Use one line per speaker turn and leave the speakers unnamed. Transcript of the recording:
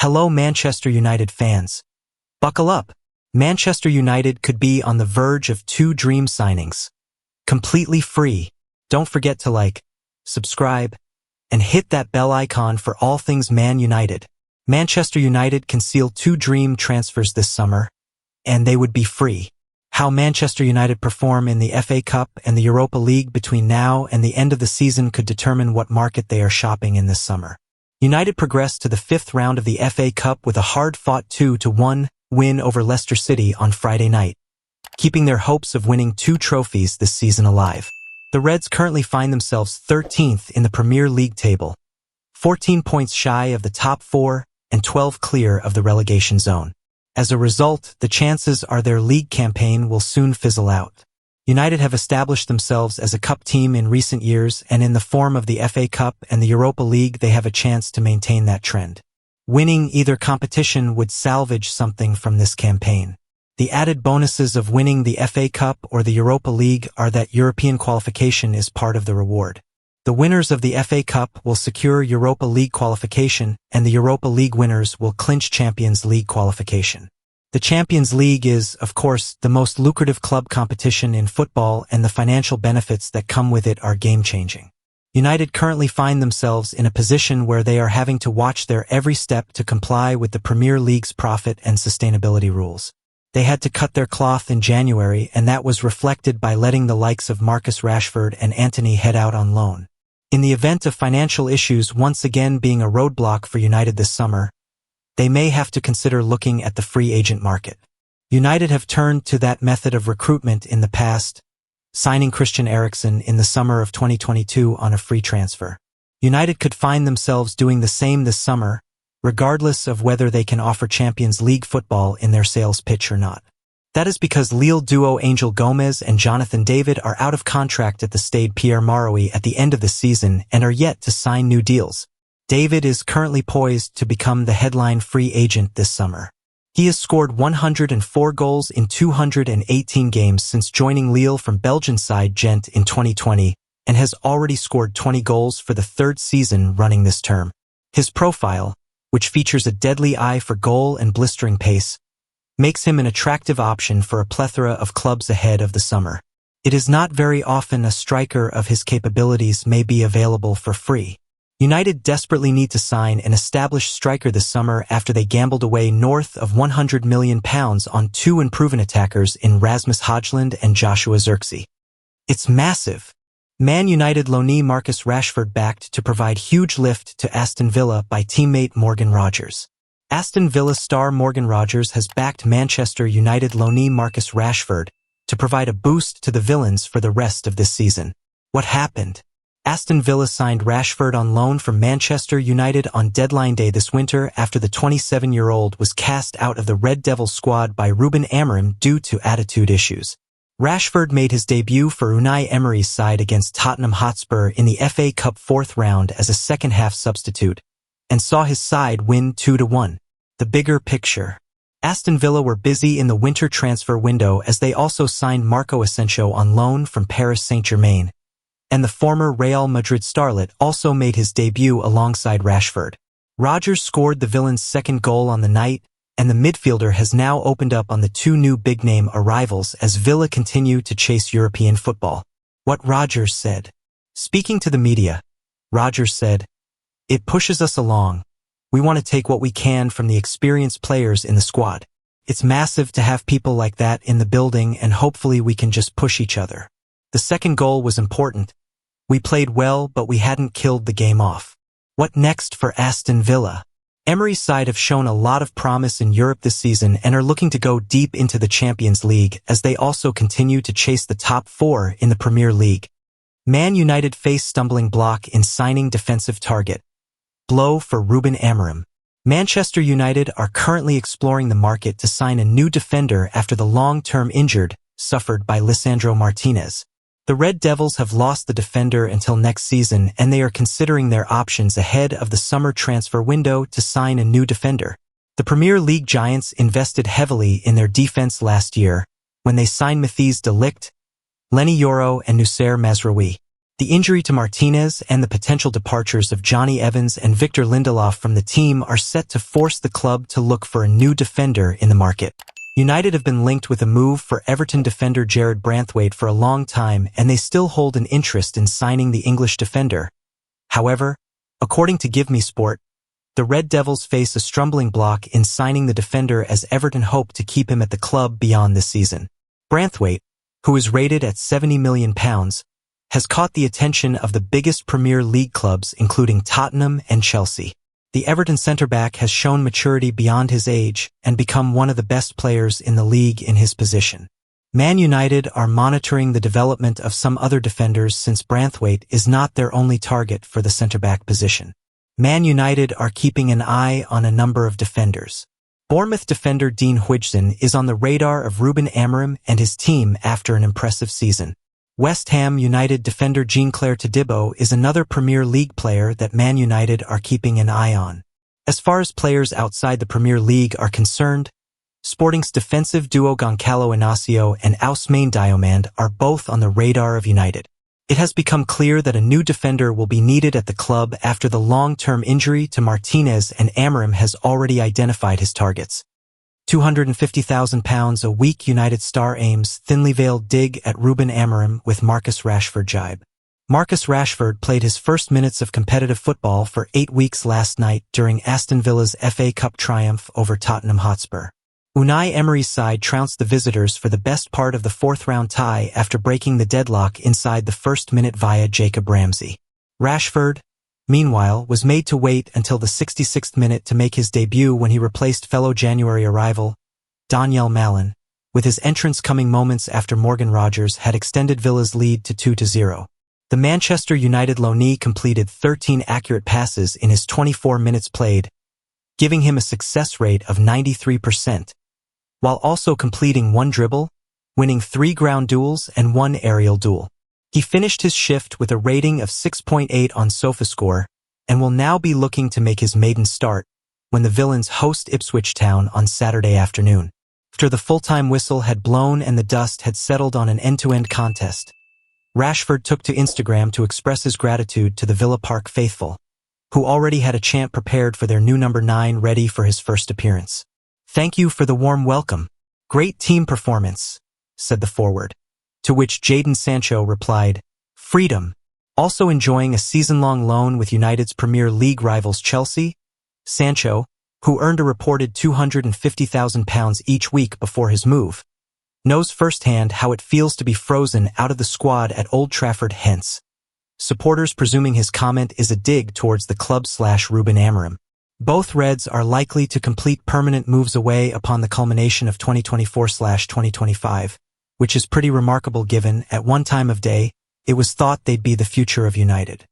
Hello Manchester United fans. Buckle up. Manchester United could be on the verge of two dream signings. Completely free. Don't forget to like, subscribe, and hit that bell icon for all things Man United. Manchester United can seal two dream transfers this summer, and they would be free. How Manchester United perform in the FA Cup and the Europa League between now and the end of the season could determine what market they are shopping in this summer. United progressed to the fifth round of the FA Cup with a hard-fought 2-1 win over Leicester City on Friday night, keeping their hopes of winning two trophies this season alive. The Reds currently find themselves 13th in the Premier League table, 14 points shy of the top four and 12 clear of the relegation zone. As a result, the chances are their league campaign will soon fizzle out. United have established themselves as a cup team in recent years, and in the form of the FA Cup and the Europa League they have a chance to maintain that trend. Winning either competition would salvage something from this campaign. The added bonuses of winning the FA Cup or the Europa League are that European qualification is part of the reward. The winners of the FA Cup will secure Europa League qualification, and the Europa League winners will clinch Champions League qualification. The Champions League is, of course, the most lucrative club competition in football, and the financial benefits that come with it are game-changing. United currently find themselves in a position where they are having to watch their every step to comply with the Premier League's profit and sustainability rules. They had to cut their cloth in January, and that was reflected by letting the likes of Marcus Rashford and Antony head out on loan. In the event of financial issues once again being a roadblock for United this summer, they may have to consider looking at the free agent market. United have turned to that method of recruitment in the past, signing Christian Eriksen in the summer of 2022 on a free transfer. United could find themselves doing the same this summer, regardless of whether they can offer Champions League football in their sales pitch or not. That is because Lille duo Angel Gomez and Jonathan David are out of contract at the Stade Pierre-Mauroy at the end of the season and are yet to sign new deals. David is currently poised to become the headline free agent this summer. He has scored 104 goals in 218 games since joining Lille from Belgian side Gent in 2020 and has already scored 20 goals for the third season running this term. His profile, which features a deadly eye for goal and blistering pace, makes him an attractive option for a plethora of clubs ahead of the summer. It is not very often a striker of his capabilities may be available for free. United desperately need to sign an established striker this summer after they gambled away north of £100 million on two unproven attackers in Rasmus Højlund and Joshua Zirkzee. It's massive. Man United loanee Marcus Rashford backed to provide huge lift to Aston Villa by teammate Morgan Rogers. Aston Villa star Morgan Rogers has backed Manchester United loanee Marcus Rashford to provide a boost to the Villains for the rest of this season. What happened? Aston Villa signed Rashford on loan from Manchester United on deadline day this winter after the 27-year-old was cast out of the Red Devils squad by Ruben Amorim due to attitude issues. Rashford made his debut for Unai Emery's side against Tottenham Hotspur in the FA Cup fourth round as a second-half substitute, and saw his side win 2-1. The bigger picture. Aston Villa were busy in the winter transfer window as they also signed Marco Asensio on loan from Paris Saint-Germain, and the former Real Madrid starlet also made his debut alongside Rashford. Rogers scored the Villains' second goal on the night, and the midfielder has now opened up on the two new big-name arrivals as Villa continue to chase European football. What Rogers said. Speaking to the media, Rogers said, "It pushes us along. We want to take what we can from the experienced players in the squad. It's massive to have people like that in the building, and hopefully we can just push each other." The second goal was important. We played well, but we hadn't killed the game off. What next for Aston Villa? Emery's side have shown a lot of promise in Europe this season and are looking to go deep into the Champions League as they also continue to chase the top four in the Premier League. Man United face stumbling block in signing defensive target. Blow for Ruben Amorim. Manchester United are currently exploring the market to sign a new defender after the long-term injured suffered by Lisandro Martinez. The Red Devils have lost the defender until next season, and they are considering their options ahead of the summer transfer window to sign a new defender. The Premier League giants invested heavily in their defense last year when they signed Matthijs de Ligt, Lenny Yoro, and Noussair Mazraoui. The injury to Martinez and the potential departures of Johnny Evans and Victor Lindelof from the team are set to force the club to look for a new defender in the market. United have been linked with a move for Everton defender Jared Branthwaite for a long time, and they still hold an interest in signing the English defender. However, according to Give Me Sport, the Red Devils face a stumbling block in signing the defender as Everton hope to keep him at the club beyond this season. Branthwaite, who is rated at £70 million, has caught the attention of the biggest Premier League clubs including Tottenham and Chelsea. The Everton centre-back has shown maturity beyond his age and become one of the best players in the league in his position. Man United are monitoring the development of some other defenders since Branthwaite is not their only target for the centre-back position. Man United are keeping an eye on a number of defenders. Bournemouth defender Dean Huijsen is on the radar of Ruben Amorim and his team after an impressive season. West Ham United defender Jean-Claire Todibo is another Premier League player that Man United are keeping an eye on. As far as players outside the Premier League are concerned, Sporting's defensive duo Goncalo Inacio and Ousmane Diomande are both on the radar of United. It has become clear that a new defender will be needed at the club after the long-term injury to Martinez, and Amorim has already identified his targets. £250,000 a week. United star aims thinly veiled dig at Ruben Amorim with Marcus Rashford jibe. Marcus Rashford played his first minutes of competitive football for 8 weeks last night during Aston Villa's FA Cup triumph over Tottenham Hotspur. Unai Emery's side trounced the visitors for the best part of the fourth-round tie after breaking the deadlock inside the first minute via Jacob Ramsey. Rashford, meanwhile, was made to wait until the 66th minute to make his debut when he replaced fellow January arrival, Daniel Malin, with his entrance coming moments after Morgan Rogers had extended Villa's lead to 2-0. The Manchester United loanee completed 13 accurate passes in his 24 minutes played, giving him a success rate of 93%, while also completing 1 dribble, winning 3 ground duels and 1 aerial duel. He finished his shift with a rating of 6.8 on SofaScore and will now be looking to make his maiden start when the Villains host Ipswich Town on Saturday afternoon. After the full-time whistle had blown and the dust had settled on an end-to-end contest, Rashford took to Instagram to express his gratitude to the Villa Park faithful, who already had a chant prepared for their new number 9 ready for his first appearance. "Thank you for the warm welcome. Great team performance," said the forward. To which Jadon Sancho replied, "Freedom." Also enjoying a season-long loan with United's Premier League rivals Chelsea, Sancho, who earned a reported £250,000 each week before his move, knows firsthand how it feels to be frozen out of the squad at Old Trafford. Hence, supporters presuming his comment is a dig towards the club/Ruben Amorim. Both Reds are likely to complete permanent moves away upon the culmination of 2024/2025, which is pretty remarkable given, at one time of day, it was thought they'd be the future of United.